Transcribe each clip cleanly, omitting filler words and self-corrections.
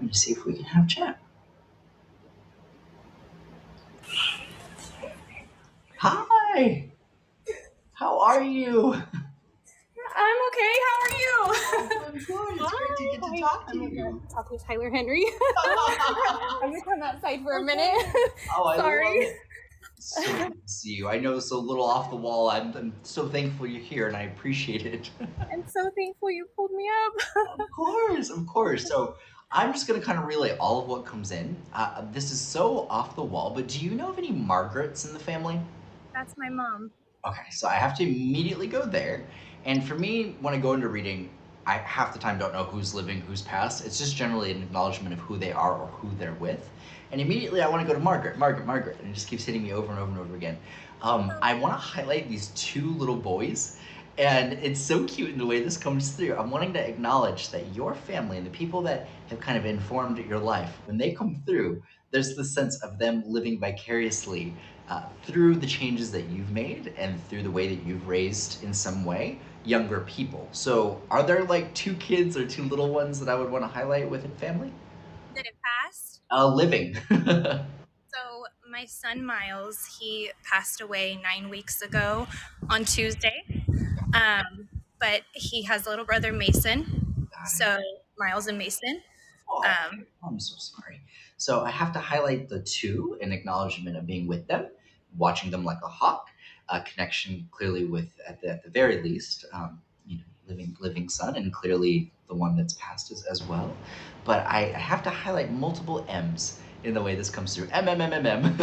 Let me see if we can have chat. Hi, how are you? I'm okay. How are I'm you? doing good. It's great to Hi. get to Hi. talk to I'm gonna you. talk with Tyler Henry. I'm gonna come outside for a minute. Okay. Oh, I Sorry. love it. So good to see you. I know it's a little off the wall. I'm so thankful you're here and I appreciate it. I'm so thankful you pulled me up. Of course, of course. So I'm just going to kind of relay all of what comes in. This is so off the wall, but do you know of any Margarets in the family? That's my mom. Okay, so I have to immediately go there. And for me, when I go into reading, I half the time don't know who's living, who's passed. It's just generally an acknowledgement of who they are or who they're with. And immediately I want to go to Margaret, Margaret, Margaret. And it just keeps hitting me over and over and over again. I want to highlight these two little boys. And it's so cute in the way this comes through. I'm wanting to acknowledge that your family and the people that have kind of informed your life, when they come through, there's this sense of them living vicariously through the changes that you've made and through the way that you've raised in some way younger people. So, are there like two kids or two little ones that I would want to highlight within family? That it passed. Living. So my son Miles, he passed away 9 weeks ago on Tuesday. But he has a little brother Mason. Got it. So Miles and Mason. Oh, Um, I'm so sorry. So I have to highlight the two in acknowledgement of being with them, watching them like a hawk, a connection clearly with, at the very least, living son, and clearly the one that's passed as well. But I have to highlight multiple M's in the way this comes through. M M M M M.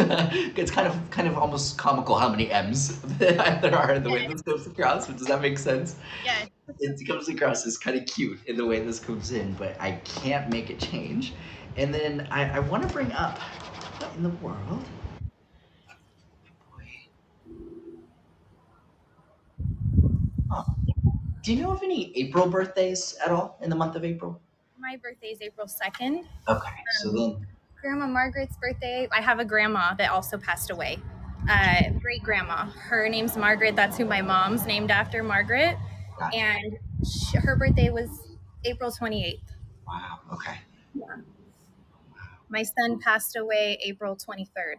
It's kind of almost comical how many M's there are in the way this comes across. But does that make sense? yeah. It comes across as kind of cute in the way this comes in, but I can't make it change. And then I want to bring up what in the world? Boy. Oh. Do you know of any April birthdays at all in the month of April? My birthday is April 2nd. Okay, so Um, then Grandma Margaret's birthday. I have a grandma that also passed away. Great grandma. Her name's Margaret. That's who my mom's named after, Margaret. gotcha. And her birthday was April 28th. Wow. Okay. My son passed away April 23rd.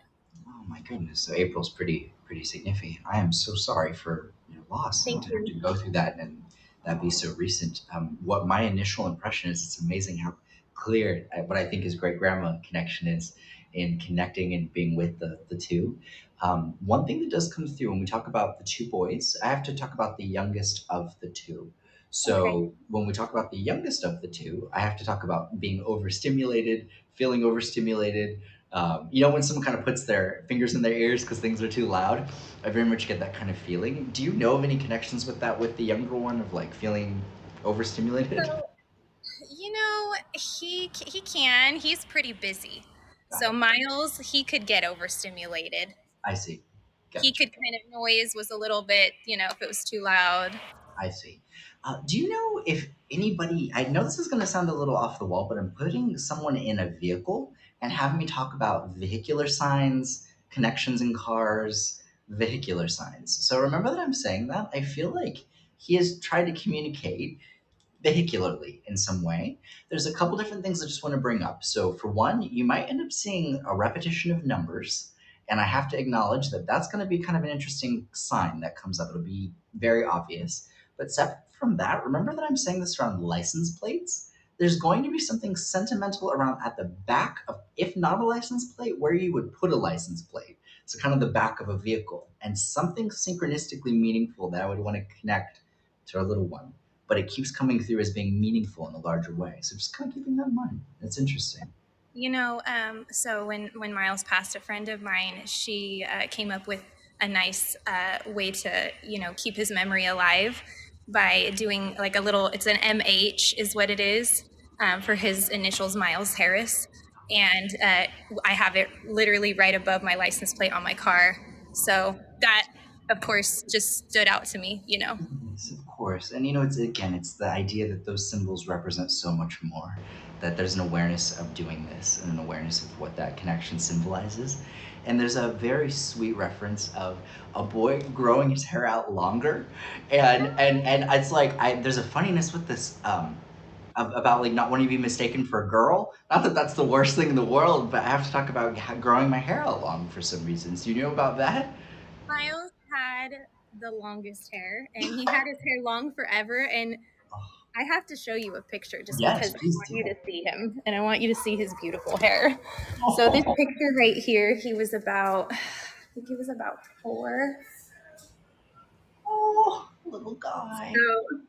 Oh my goodness. So April's pretty significant. I am so sorry for your loss and Thank to have to you. go through that and that be so recent. What my initial impression is, it's amazing how clear what I think is great grandma connection is in connecting and being with the two. One thing that does come through when we talk about the two boys, I have to talk about the youngest of the two. Okay. So when we talk about the youngest of the two, I have to talk about being overstimulated, feeling overstimulated, when someone kind of puts their fingers in their ears because things are too loud, I very much get that kind of feeling. Do you know of any connections with that with the younger one of like feeling overstimulated? So, he can. He's pretty busy. Got So it. Miles, he could get overstimulated. I see. He Gotcha. could kind of noise was a little bit, if it was too loud. I see. Do you know if anybody? I know this is going to sound a little off the wall, but I'm putting someone in a vehicle and having me talk about vehicular signs, connections in cars, vehicular signs. So remember that I'm saying that. I feel like he has tried to communicate vehicularly in some way. There's a couple different things I just want to bring up. So, for one, you might end up seeing a repetition of numbers. And I have to acknowledge that that's going to be kind of an interesting sign that comes up. It'll be very obvious. But separate from that, remember that I'm saying this around license plates? There's going to be something sentimental around at the back of, if not a license plate, where you would put a license plate. So, kind of the back of a vehicle. And something synchronistically meaningful that I would want to connect to our little one, but it keeps coming through as being meaningful in a larger way. So just kind of keeping that in mind. It's interesting. So when Miles passed, a friend of mine, she came up with a nice way to, keep his memory alive by doing like a little. It's an MH, is what it is, for his initials, Miles Harris, and I have it literally right above my license plate on my car. So that, of course, just stood out to me. Yes, of course. And it's the idea that those symbols represent so much more. That there's an awareness of doing this and an awareness of what that connection symbolizes. And there's a very sweet reference of a boy growing his hair out longer, and it's like there's a funniness with this. about like not wanting to be mistaken for a girl. Not that that's the worst thing in the world, but I have to talk about growing my hair out long for some reasons. Do you know about that? Miles had the longest hair, and he had his hair long forever. And I have to show you a picture just because Yes, I please want you do. to see him and I want you to see his beautiful hair. So this Oh, picture right here, he was about, I think he was about 4. oh, little guy. So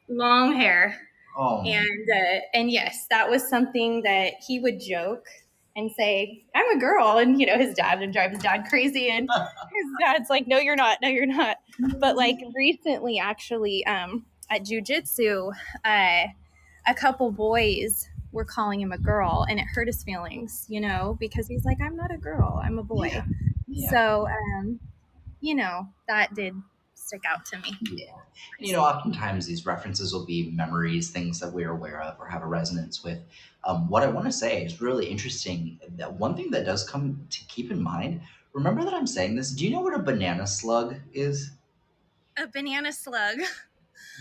long hair. Oh my. And yes, that was something that he would joke and say, "I'm a girl," and his dad would drive his dad crazy, and his dad's like, "No, you're not. No, you're not." But like recently, actually, at jujitsu, uh, a couple boys were calling him a girl, and it hurt his feelings, because he's like, "I'm not a girl. I'm a Yeah, boy." yeah. So, that did stick out to me. Yeah. And oftentimes these references will be memories, things that we're aware of or have a resonance with. What I want to say is really interesting. That one thing that does come to keep in mind, remember that I'm saying this. Do you know what a banana slug is? A banana slug.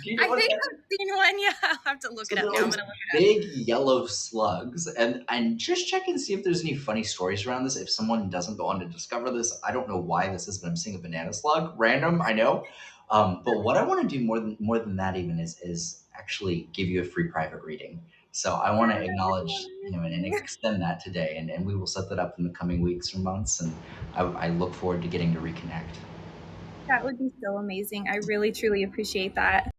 Do you know I what think that I've seen one. Yeah, I'll have to look So it up they're now. I'm like gonna look it up. big yellow slugs, and just check and see if there's any funny stories around this. If someone doesn't go on to discover this, I don't know why this is, but I'm seeing a banana slug. Random, I know. But what I want to do more than that even is actually give you a free private reading. So I want to That would acknowledge, be and amazing. extend that today, and we will set that up in the coming weeks or months, and I look forward to getting to reconnect. That would be so amazing. I really truly appreciate that.